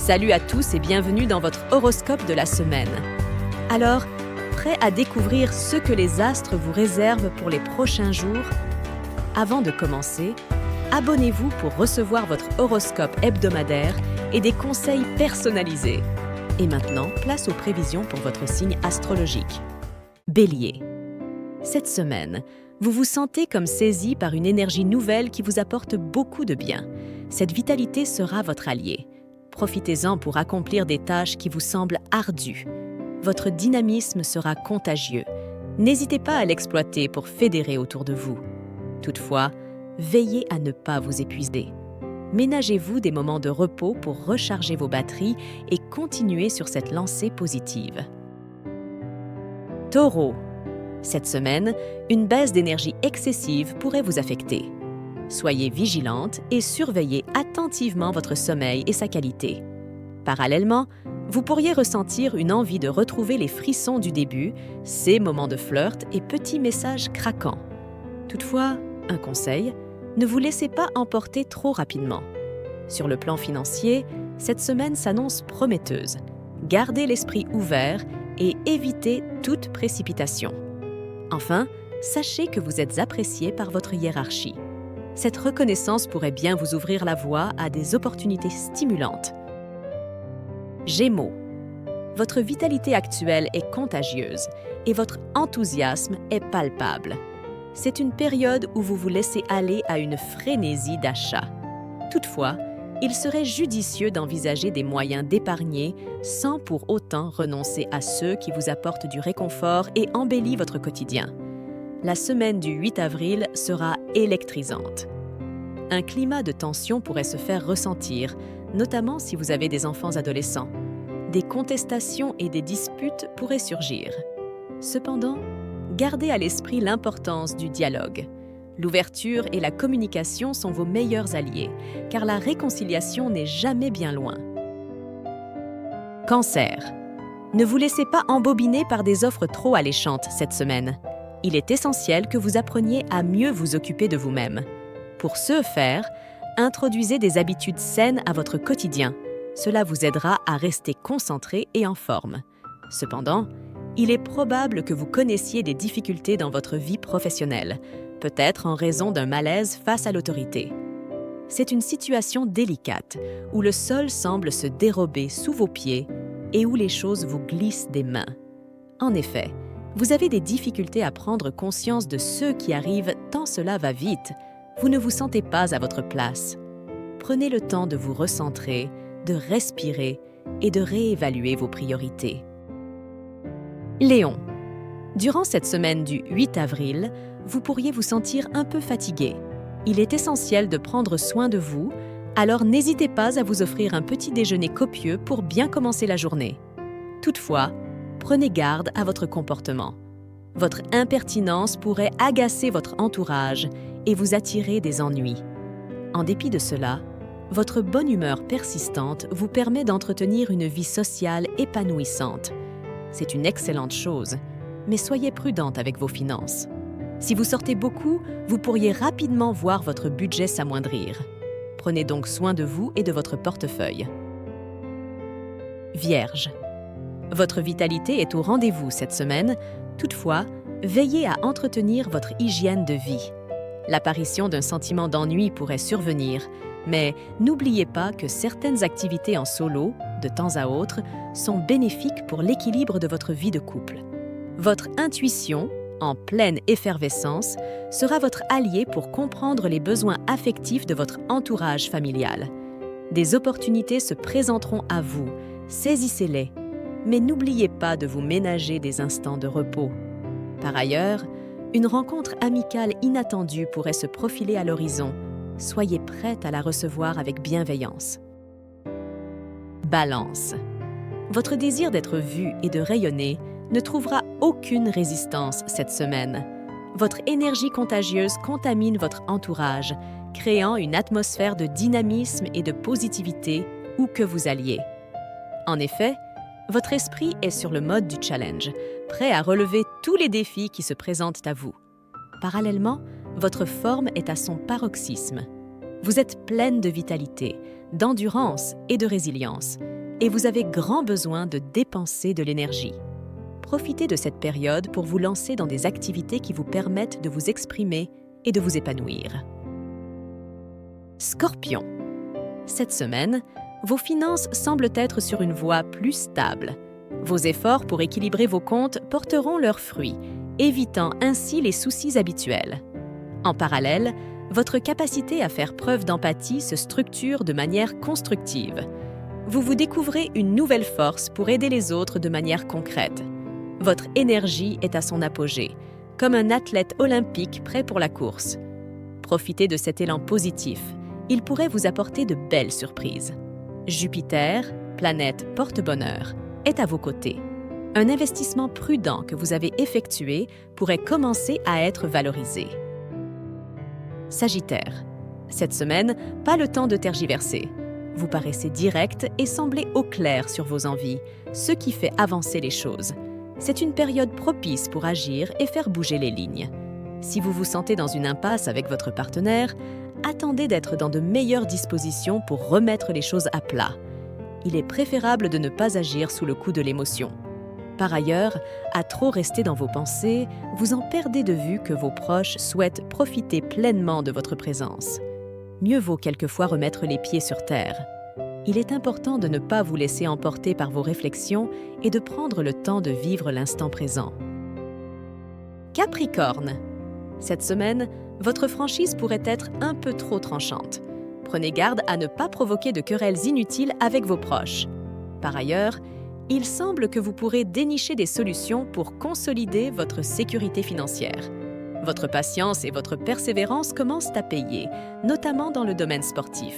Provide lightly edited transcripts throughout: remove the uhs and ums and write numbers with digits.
Salut à tous et bienvenue dans votre horoscope de la semaine. Alors, prêt à découvrir ce que les astres vous réservent pour les prochains jours? Avant de commencer, abonnez-vous pour recevoir votre horoscope hebdomadaire et des conseils personnalisés. Et maintenant, place aux prévisions pour votre signe astrologique. Bélier. Cette semaine, vous vous sentez comme saisi par une énergie nouvelle qui vous apporte beaucoup de bien. Cette vitalité sera votre allié. Profitez-en pour accomplir des tâches qui vous semblent ardues. Votre dynamisme sera contagieux. N'hésitez pas à l'exploiter pour fédérer autour de vous. Toutefois, veillez à ne pas vous épuiser. Ménagez-vous des moments de repos pour recharger vos batteries et continuer sur cette lancée positive. Taureau. Cette semaine, une baisse d'énergie excessive pourrait vous affecter. Soyez vigilante et surveillez attentivement votre sommeil et sa qualité. Parallèlement, vous pourriez ressentir une envie de retrouver les frissons du début, ces moments de flirt et petits messages craquants. Toutefois, un conseil, ne vous laissez pas emporter trop rapidement. Sur le plan financier, cette semaine s'annonce prometteuse. Gardez l'esprit ouvert et évitez toute précipitation. Enfin, sachez que vous êtes apprécié par votre hiérarchie. Cette reconnaissance pourrait bien vous ouvrir la voie à des opportunités stimulantes. Gémeaux. Votre vitalité actuelle est contagieuse et votre enthousiasme est palpable. C'est une période où vous vous laissez aller à une frénésie d'achat. Toutefois, il serait judicieux d'envisager des moyens d'épargner sans pour autant renoncer à ceux qui vous apportent du réconfort et embellissent votre quotidien. La semaine du 8 avril sera électrisante. Un climat de tension pourrait se faire ressentir, notamment si vous avez des enfants adolescents. Des contestations et des disputes pourraient surgir. Cependant, gardez à l'esprit l'importance du dialogue. L'ouverture et la communication sont vos meilleurs alliés, car la réconciliation n'est jamais bien loin. Cancer. Ne vous laissez pas embobiner par des offres trop alléchantes cette semaine. Il est essentiel que vous appreniez à mieux vous occuper de vous-même. Pour ce faire, introduisez des habitudes saines à votre quotidien. Cela vous aidera à rester concentré et en forme. Cependant, il est probable que vous connaissiez des difficultés dans votre vie professionnelle, peut-être en raison d'un malaise face à l'autorité. C'est une situation délicate, où le sol semble se dérober sous vos pieds et où les choses vous glissent des mains. En effet, vous avez des difficultés à prendre conscience de ceux qui arrivent tant cela va vite. Vous ne vous sentez pas à votre place. Prenez le temps de vous recentrer, de respirer et de réévaluer vos priorités. Lion. Durant cette semaine du 8 avril, vous pourriez vous sentir un peu fatigué. Il est essentiel de prendre soin de vous, alors n'hésitez pas à vous offrir un petit déjeuner copieux pour bien commencer la journée. Toutefois, prenez garde à votre comportement. Votre impertinence pourrait agacer votre entourage et vous attirer des ennuis. En dépit de cela, votre bonne humeur persistante vous permet d'entretenir une vie sociale épanouissante. C'est une excellente chose, mais soyez prudente avec vos finances. Si vous sortez beaucoup, vous pourriez rapidement voir votre budget s'amoindrir. Prenez donc soin de vous et de votre portefeuille. Vierge. Votre vitalité est au rendez-vous cette semaine, toutefois, veillez à entretenir votre hygiène de vie. L'apparition d'un sentiment d'ennui pourrait survenir, mais n'oubliez pas que certaines activités en solo, de temps à autre, sont bénéfiques pour l'équilibre de votre vie de couple. Votre intuition, en pleine effervescence, sera votre allié pour comprendre les besoins affectifs de votre entourage familial. Des opportunités se présenteront à vous, saisissez-les. Mais n'oubliez pas de vous ménager des instants de repos. Par ailleurs, une rencontre amicale inattendue pourrait se profiler à l'horizon. Soyez prête à la recevoir avec bienveillance. Balance. Votre désir d'être vu et de rayonner ne trouvera aucune résistance cette semaine. Votre énergie contagieuse contamine votre entourage, créant une atmosphère de dynamisme et de positivité où que vous alliez. En effet, votre esprit est sur le mode du challenge, prêt à relever tous les défis qui se présentent à vous. Parallèlement, votre forme est à son paroxysme. Vous êtes pleine de vitalité, d'endurance et de résilience, et vous avez grand besoin de dépenser de l'énergie. Profitez de cette période pour vous lancer dans des activités qui vous permettent de vous exprimer et de vous épanouir. Scorpion. Cette semaine, vos finances semblent être sur une voie plus stable. Vos efforts pour équilibrer vos comptes porteront leurs fruits, évitant ainsi les soucis habituels. En parallèle, votre capacité à faire preuve d'empathie se structure de manière constructive. Vous vous découvrez une nouvelle force pour aider les autres de manière concrète. Votre énergie est à son apogée, comme un athlète olympique prêt pour la course. Profitez de cet élan positif, il pourrait vous apporter de belles surprises. Jupiter, planète porte-bonheur, est à vos côtés. Un investissement prudent que vous avez effectué pourrait commencer à être valorisé. Sagittaire. Cette semaine, pas le temps de tergiverser. Vous paraissez direct et semblez au clair sur vos envies, ce qui fait avancer les choses. C'est une période propice pour agir et faire bouger les lignes. Si vous vous sentez dans une impasse avec votre partenaire, attendez d'être dans de meilleures dispositions pour remettre les choses à plat. Il est préférable de ne pas agir sous le coup de l'émotion. Par ailleurs, à trop rester dans vos pensées, vous en perdez de vue que vos proches souhaitent profiter pleinement de votre présence. Mieux vaut quelquefois remettre les pieds sur terre. Il est important de ne pas vous laisser emporter par vos réflexions et de prendre le temps de vivre l'instant présent. Capricorne. Cette semaine, votre franchise pourrait être un peu trop tranchante. Prenez garde à ne pas provoquer de querelles inutiles avec vos proches. Par ailleurs, il semble que vous pourrez dénicher des solutions pour consolider votre sécurité financière. Votre patience et votre persévérance commencent à payer, notamment dans le domaine sportif.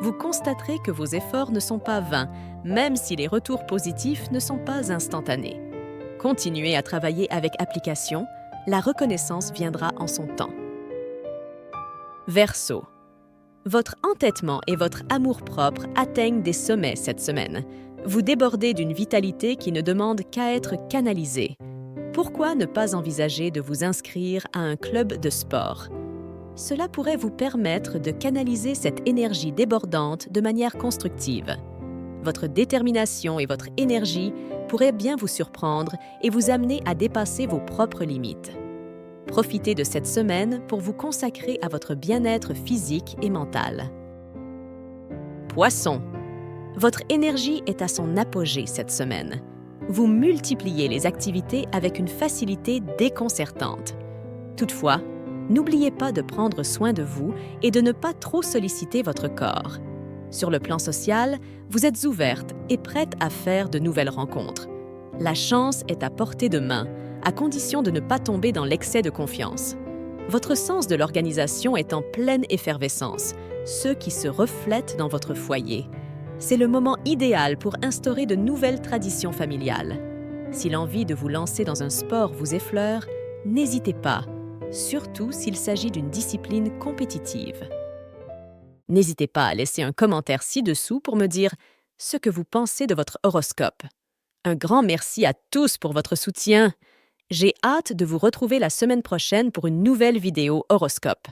Vous constaterez que vos efforts ne sont pas vains, même si les retours positifs ne sont pas instantanés. Continuez à travailler avec application, la reconnaissance viendra en son temps. Verseau. Votre entêtement et votre amour-propre atteignent des sommets cette semaine. Vous débordez d'une vitalité qui ne demande qu'à être canalisée. Pourquoi ne pas envisager de vous inscrire à un club de sport? Cela pourrait vous permettre de canaliser cette énergie débordante de manière constructive. Votre détermination et votre énergie pourraient bien vous surprendre et vous amener à dépasser vos propres limites. Profitez de cette semaine pour vous consacrer à votre bien-être physique et mental. Poisson. Votre énergie est à son apogée cette semaine. Vous multipliez les activités avec une facilité déconcertante. Toutefois, n'oubliez pas de prendre soin de vous et de ne pas trop solliciter votre corps. Sur le plan social, vous êtes ouverte et prête à faire de nouvelles rencontres. La chance est à portée de main, à condition de ne pas tomber dans l'excès de confiance. Votre sens de l'organisation est en pleine effervescence, ce qui se reflète dans votre foyer. C'est le moment idéal pour instaurer de nouvelles traditions familiales. Si l'envie de vous lancer dans un sport vous effleure, n'hésitez pas, surtout s'il s'agit d'une discipline compétitive. N'hésitez pas à laisser un commentaire ci-dessous pour me dire ce que vous pensez de votre horoscope. Un grand merci à tous pour votre soutien. J'ai hâte de vous retrouver la semaine prochaine pour une nouvelle vidéo horoscope.